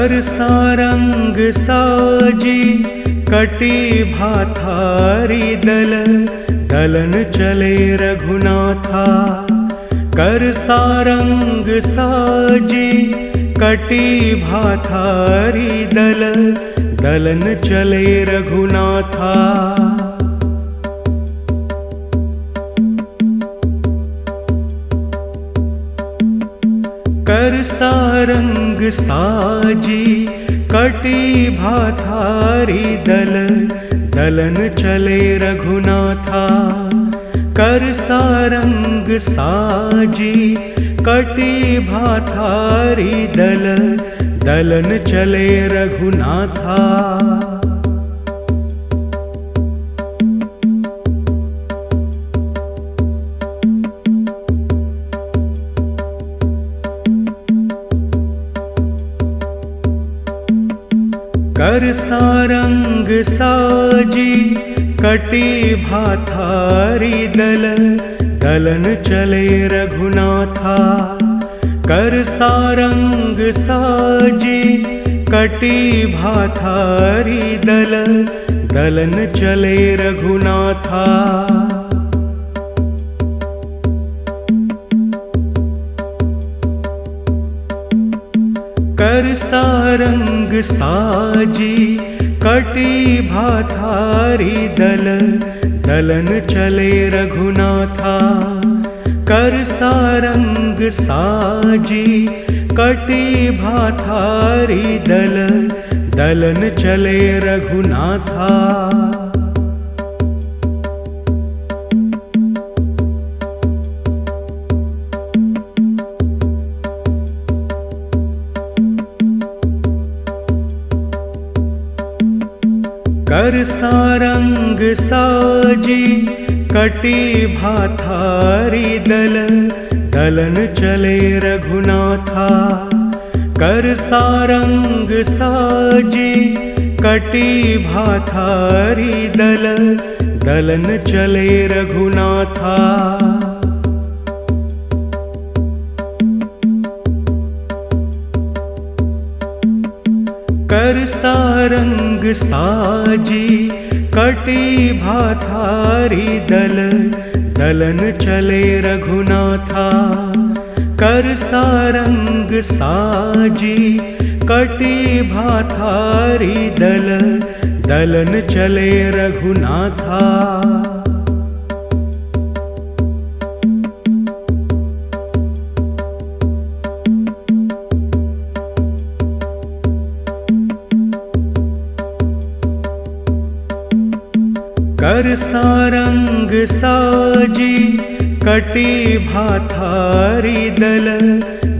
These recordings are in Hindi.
कर सारंग साजी कटी भाथारी दल, दलन चले रघुनाथा। कर सारंग साजी कटी भाथारी दल, दलन चले रघुनाथा। कर सारंग साजी कटी भाथारी दल, दलन चले रघुनाथा। कर सारंग साजी कटी भाथारी दल, दलन चले रघुनाथा। कर सारंग साजी कटी भाथारी दल, दलन चले रघुनाथा। कर सारंग साजी कटी भाथारी दल, दलन चले रघुनाथा। कर सारंग साजी कटी भाथारी दल, दलन चले रघुनाथा। कर सारंग साजी कटी भाथारी दल, दलन चले रघुनाथा। कर सारंग साजी कटी भाथारी दल, दलन चले रघुनाथा। कर सारंग साजी कटी भाथारी दल, दलन चले रघुनाथा। कर सारंग साजी कटी भाथारी दल, दलन चले रघुनाथा। कर सारंग साजी कटी भाथारी दल, दलन चले रघुनाथा। कर सारंग साजी कटी भाथारी दल,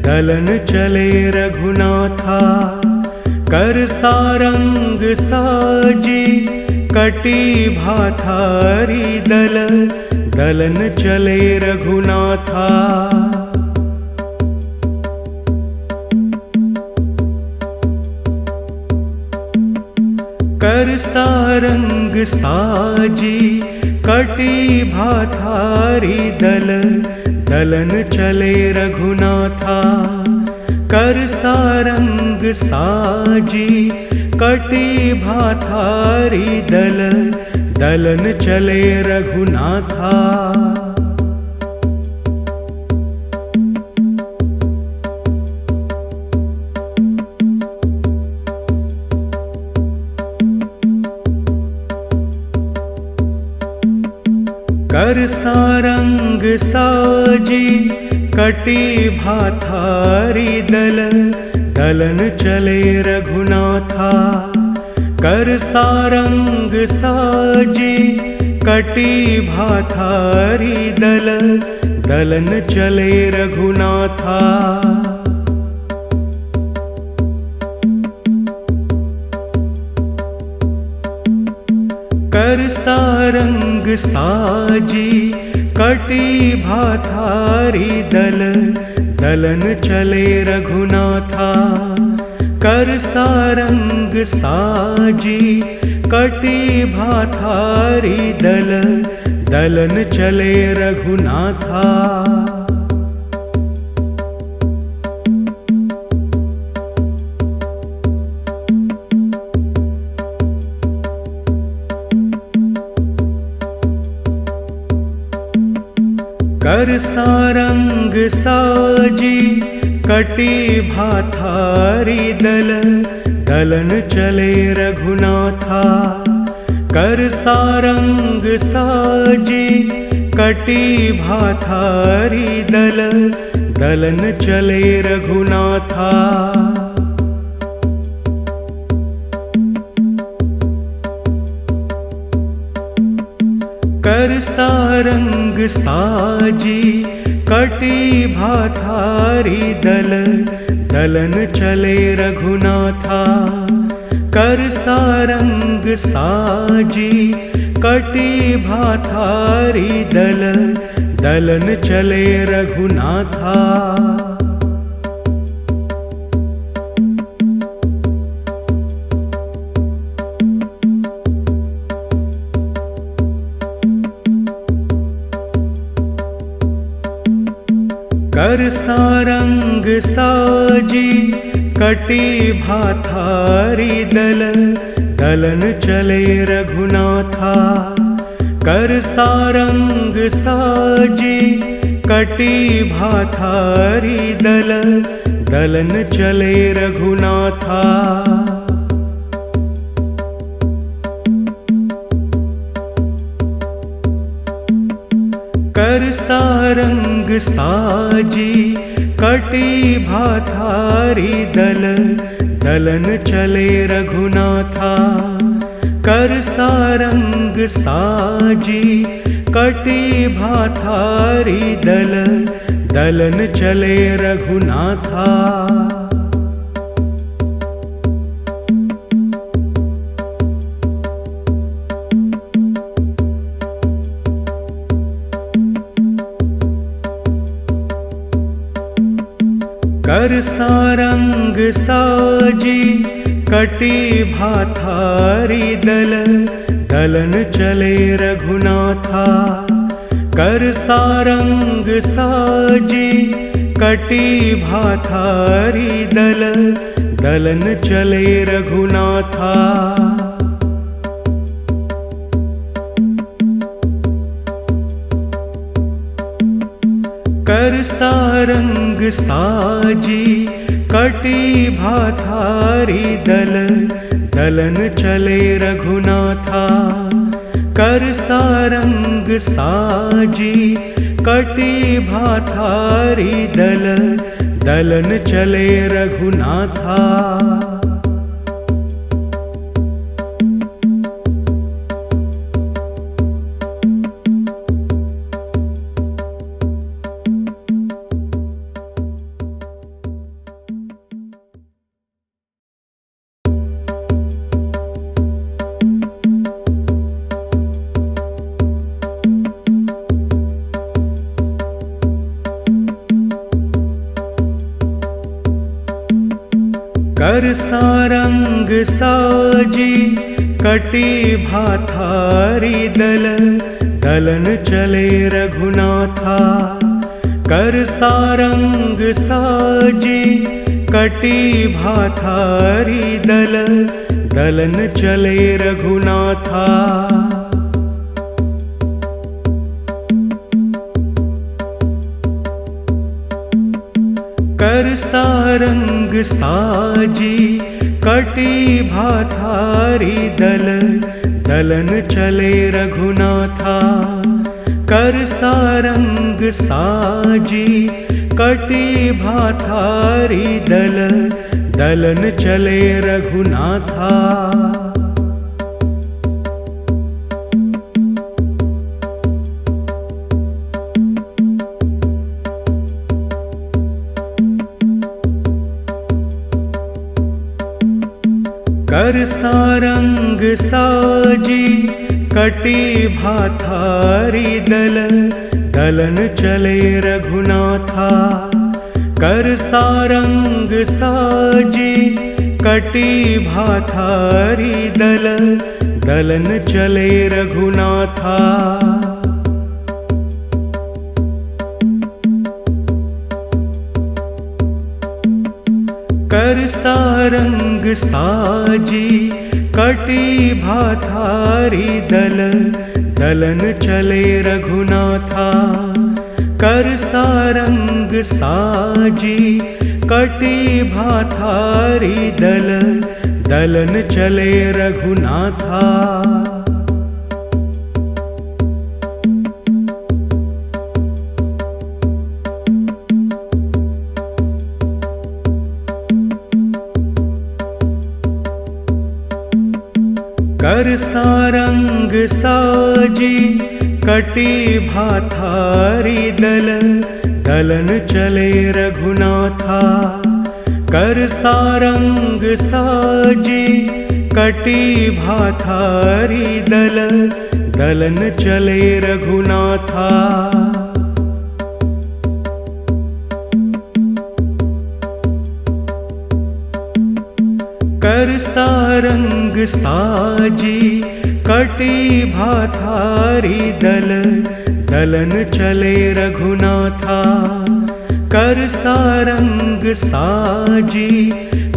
दलन चले रघुनाथा। कर सारंग साजी कटी भाथारी दल, दलन चले रघुनाथा। कर सारंग साजी कटी भाथारी दल, दलन चले रघुनाथा। कर सारंग साजी कटी भाथारी दल, दलन चले रघुनाथा। कर सारंग साजी कटी भाथारी दल, दलन चले रघुनाथा। कर सारंग साजी कटी भाथारी दल, दलन चले रघुनाथा। कर सारंग साजी कटी भाथारी दल, दलन चले रघुनाथा। कर सारंग साजी कटी भाथारी दल, दलन चले रघुनाथा। कर सारंग साजी कटी भाथारी दल, दलन चले रघुनाथा। कर सारंग साजी कटी भाथारी दल, दलन चले रघुनाथा। कर सारंग साजी कटी भाथारी दल, दलन चले रघुनाथा। कर सारंग साजी कटी भाथारी दल, दलन चले रघुनाथा। कर सारंग साजी कटी भाथारी दल, दलन चले रघुनाथा। कर सारंग साजी कटी भाथारी दल, दलन चले रघुनाथा। कर सारंग साजी कटी भाथारी दल, दलन चले रघुनाथा। कर सारंग साजी कटी भाथारी दल, दलन चले रघुनाथा। कर सारंग साजी कटी भाथारी दल, दलन चले रघुनाथा। कर सारंग साजी कटी भाथारी दल, दलन चले रघुनाथा। कर सारंग साजी कटी भाथारी दल, दलन चले रघुनाथा। कर सारंग साजी कटी भाथारी दल, दलन चले रघुनाथा। कर सारंग साजी कटी भाथारी दल, दलन चले रघुनाथा। कर सारंग साजी कटी भाथारी दल, दलन चले रघुनाथा। कर सारंग साजी कटी भाथारी दल, दलन चले रघुनाथा। कर सारंग साजी कटी भाथारी दल, दलन चले रघुनाथा। कर सारंग साजी कटी भाथारी दल, दलन चले रघुनाथा। कर सारंग साजी कटी भाथारी दल, दलन चले रघुनाथा। कर सारंग साजी कटी भाथारी दल, दलन चले रघुनाथा। कर सारंग साजी कटी भाथारी दल, दलन चले रघुनाथा। कर सारंग साजी कटी भाथारी दल, दलन चले रघुनाथा। कर सारंग साजी कटी भाथारी दल, दलन चले रघुनाथा। कर सारंग साजी कटी भाथारी दल, दलन चले रघुनाथा। कर सारंग साजी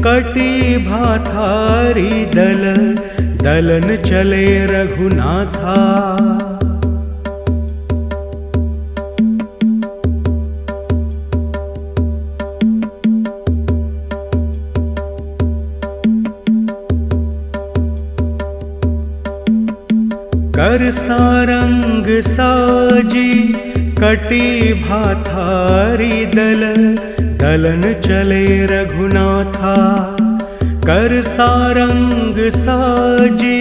कटी भाथारी दल, दलन चले रघुनाथा। कर सारंग साजी कटी भाथारी दल, दलन चले रघुनाथा। कर सारंग साजी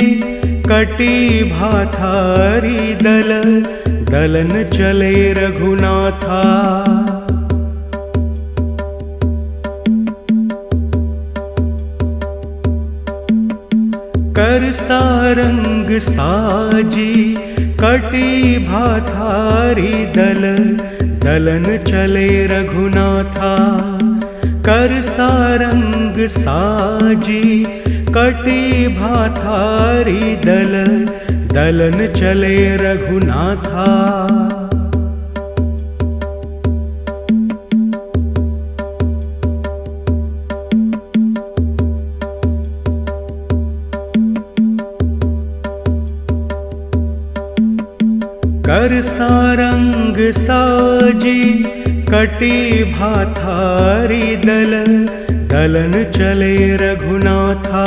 कटी भाथारी दल, दलन चले रघुनाथा। कर सारंग साजी कटी भाथारी दल, दलन चले रघुनाथा। कर सारंग साजी कटी भाथारी दल, दलन चले रघुनाथा। कर सारंग साजी कटी भाथारी दल, दलन चले रघुनाथा।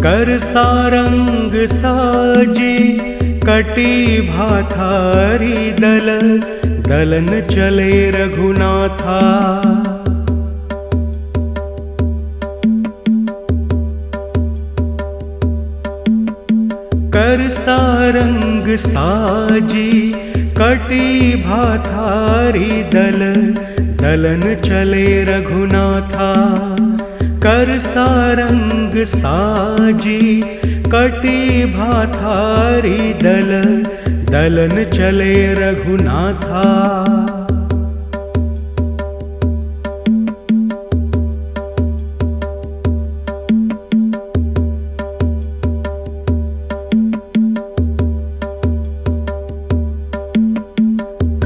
कर सारंग साजी कटी भाथारी दल, दलन चले रघुनाथा। कर सारंग साजी कटी भाथारी दल, दलन चले रघुनाथा। कर सारंग साजी कटी भाथारी दल, दलन चले रघुनाथा।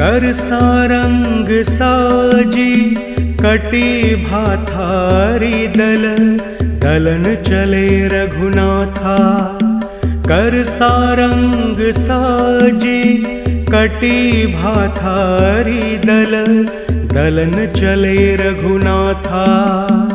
कर सारंग साजी कटी भाथारी दल, दलन चले रघुनाथा। कर सारंग साजी कटी भाथारी दल, दलन चले रघुनाथा।